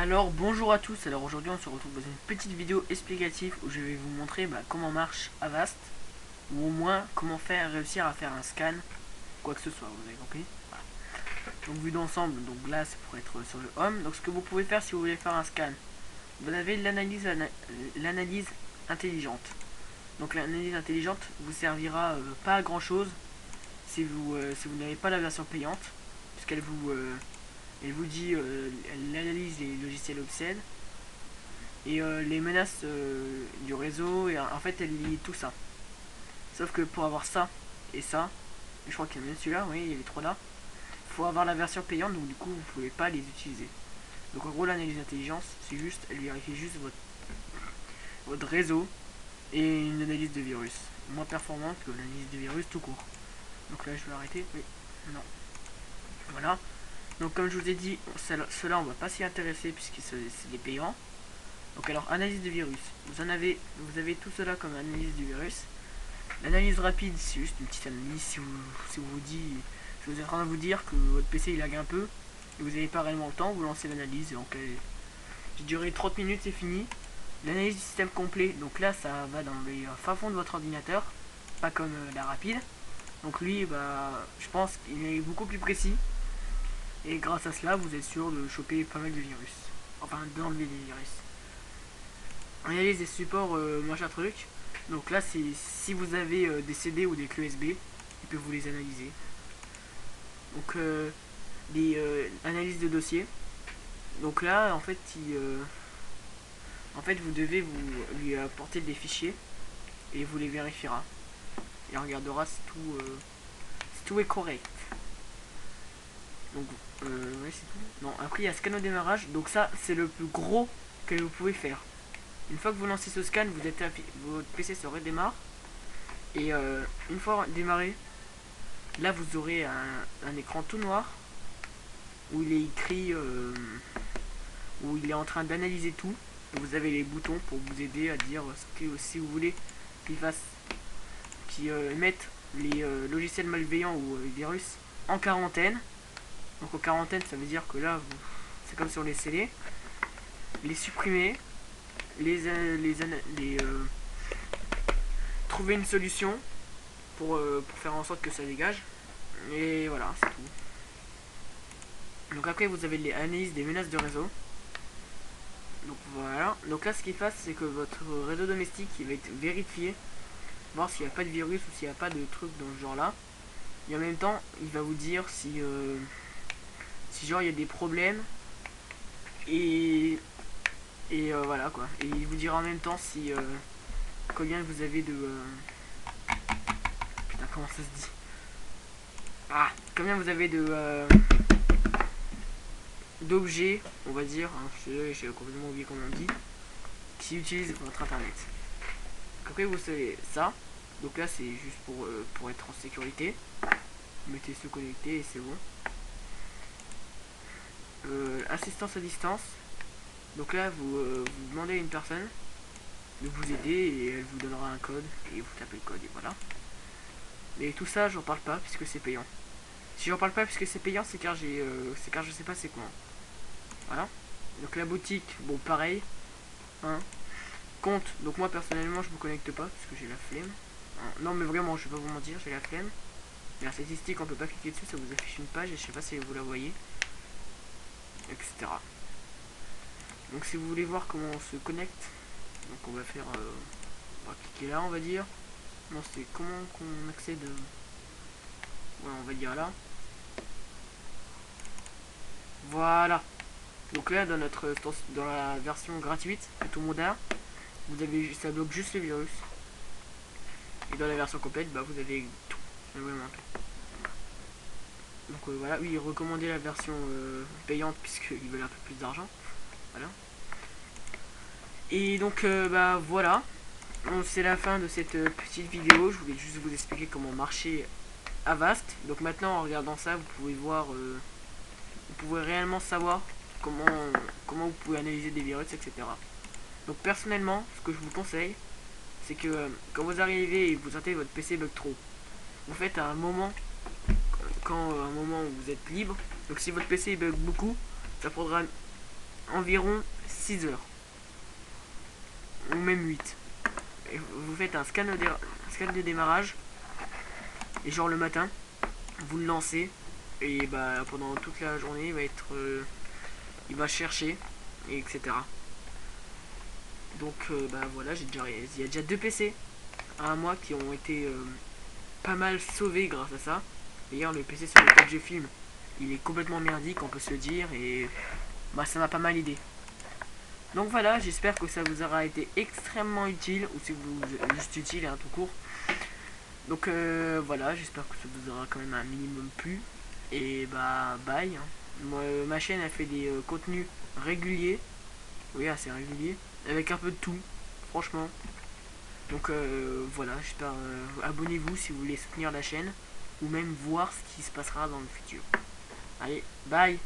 Alors bonjour à tous, alors aujourd'hui on se retrouve dans une petite vidéo explicative où je vais vous montrer comment marche Avast, ou au moins comment réussir à faire un scan, quoi que ce soit, vous avez compris. Voilà. Donc vue d'ensemble, donc là c'est pour être sur le home. Donc ce que vous pouvez faire si vous voulez faire un scan, vous avez l'analyse intelligente. Donc l'analyse intelligente vous servira pas à grand chose si vous n'avez pas la version payante, puisqu'elle vous dit elle analyse les logiciels obscènes et les menaces du réseau, et en fait elle lit tout ça. Sauf que pour avoir ça et ça, je crois qu'il y a même celui-là, oui, il y a les trois là, faut avoir la version payante, donc du coup vous pouvez pas les utiliser. Donc en gros l'analyse d'intelligence, c'est juste, elle vérifie juste votre réseau et une analyse de virus. Moins performante que l'analyse de virus tout court. Donc là je vais arrêter, oui, non. Voilà. Donc comme je vous ai dit, cela on va pas s'y intéresser puisque c'est des payants. Donc alors analyse de virus, vous avez tout cela comme analyse du virus. L'analyse rapide, c'est juste une petite analyse si vous êtes en train de vous dire que votre PC il lag un peu et vous n'avez pas réellement le temps, vous lancez l'analyse et en cas j'ai duré 30 minutes, c'est fini. L'analyse du système complet, donc là ça va dans les fin fond de votre ordinateur, pas comme la rapide. Donc lui, je pense qu'il est beaucoup plus précis et grâce à cela vous êtes sûr de choper pas mal de virus, enfin d'enlever des virus. Analyse des supports machin truc. Donc là c'est si vous avez des CD ou des clés USB, il peut vous les analyser. Donc des analyses de dossier. Donc là en fait vous devez lui apporter des fichiers et vous les vérifiera. Il regardera si tout est correct. Donc ouais, c'est tout. Non, après il y a scan au démarrage. Donc ça c'est le plus gros que vous pouvez faire. Une fois que vous lancez ce scan, votre PC se redémarre. Et une fois démarré, là vous aurez un écran tout noir où il est écrit, où il est en train d'analyser tout. Et vous avez les boutons pour vous aider à dire ce que si vous voulez qu'il mette les logiciels malveillants ou virus en quarantaine. Donc en quarantaine, ça veut dire que là, c'est comme si on les scellait, les supprimer, trouver une solution pour faire en sorte que ça dégage. Et voilà, c'est tout. Donc après vous avez les analyses des menaces de réseau. Donc voilà. Donc là ce qu'il fasse c'est que votre réseau domestique il va être vérifié, voir s'il n'y a pas de virus ou s'il n'y a pas de truc dans ce genre là. Et en même temps il va vous dire si genre il y a des problèmes. Et voilà quoi. Et il vous dira en même temps si combien vous avez de putain comment ça se dit, combien vous avez de d'objets, on va dire, hein, j'ai complètement oublié comment on dit, qui utilisent votre internet. Donc après vous savez ça. Donc là c'est juste pour être en sécurité. Vous mettez se connecter et c'est bon. Assistance à distance. Donc là vous demandez à une personne de vous aider et elle vous donnera un code et vous tapez le code et voilà. Mais tout ça j'en parle pas puisque c'est payant. Si j'en parle pas puisque c'est payant, c'est car je sais pas c'est quoi. Voilà. Donc la boutique, bon pareil. Hein. Compte, donc moi personnellement je me connecte pas parce que j'ai la flemme. Hein. Non mais vraiment je vais pas vous mentir, j'ai la flemme. Mais la statistique on peut pas cliquer dessus, ça vous affiche une page et je sais pas si vous la voyez. Etc. Donc si vous voulez voir comment on se connecte, donc on va faire on va cliquer là on va dire. Non c'est comment qu'on accède. Ouais on va dire là. Voilà. Donc là dans la version gratuite que tout le monde a, ça bloque juste le virus. Et dans la version complète, vous avez tout, vraiment tout. Donc voilà, oui, recommander la version payante puisqu'ils veulent un peu plus d'argent. Voilà. Et donc voilà, c'est la fin de cette petite vidéo. Je voulais juste vous expliquer comment marcher Avast. Donc maintenant en regardant ça, vous pouvez voir, vous pouvez réellement savoir comment vous pouvez analyser des virus, etc. Donc personnellement, ce que je vous conseille, c'est que quand vous arrivez et vous sentez votre PC bug trop, vous faites à un moment, un moment où vous êtes libre. Donc si votre PC bug beaucoup, ça prendra environ 6 heures. Ou même 8. Et vous faites un scan de démarrage. Et genre le matin, vous le lancez. Et bah pendant toute la journée, il va être... il va chercher. Et etc. Donc bah voilà, il y a déjà 2 PC à moi qui ont été pas mal sauvés grâce à ça. D'ailleurs le PC sur lequel je filme, il est complètement merdique, on peut se le dire, et bah ça m'a pas mal aidé. Donc voilà, j'espère que ça vous aura été extrêmement utile, ou si vous juste utile hein, tout court. Donc voilà, j'espère que ça vous aura quand même un minimum plu. Et bah bye. Moi, ma chaîne a fait des contenus réguliers. Oui, assez réguliers. Avec un peu de tout, franchement. Donc voilà, j'espère. Abonnez-vous si vous voulez soutenir la chaîne. Ou même voir ce qui se passera dans le futur. Allez, bye.